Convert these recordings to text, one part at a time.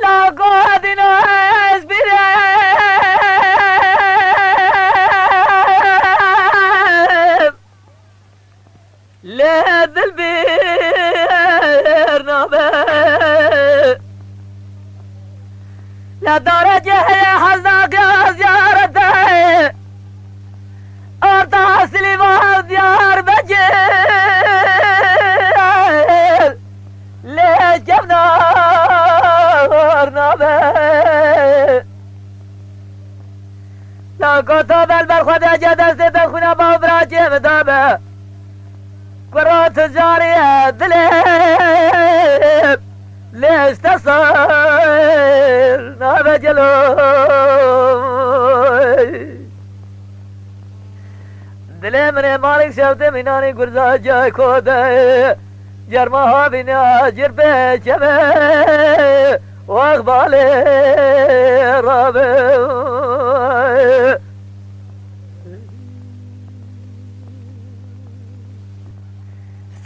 دا قادنا اسبرم لذ البير نابه لا درجة حزنك زيارته أرتا سليمان ديار بجيل ليش نار نابه لا كتب البرخد جدست تخونا بابراجي مدابه قرات جارية دليب ليش تصل نابه جلوي دل من مالک شوته مینانی گرزا جای کوده جرما ها بینا جربه چمه و اقبال رابه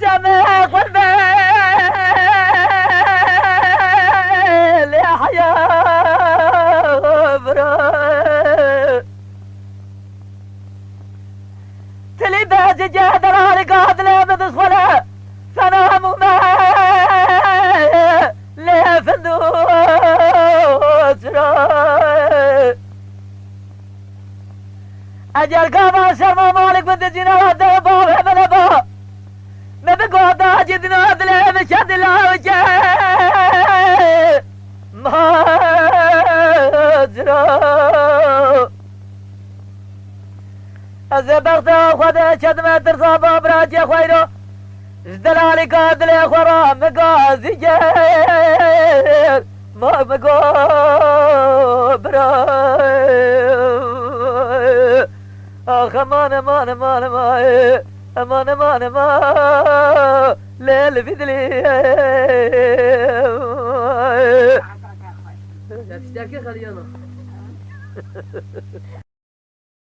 سمه قلبه لحيا برا تلي باجي جادر على قادلة بدخله سلام ما لا فندوس اجل كما شرما مالك بنت جنات بابا بلبا ما بقعد جدنا دلي مشد العوجة ما جرا از بغدا خود چدم ترسا بابراجی خویرو ازدلالی قادلی خورا مگازی جیر ما مگو برای آخ امان امان امان امان امان امان لیل بیدلی تشتكي خلينا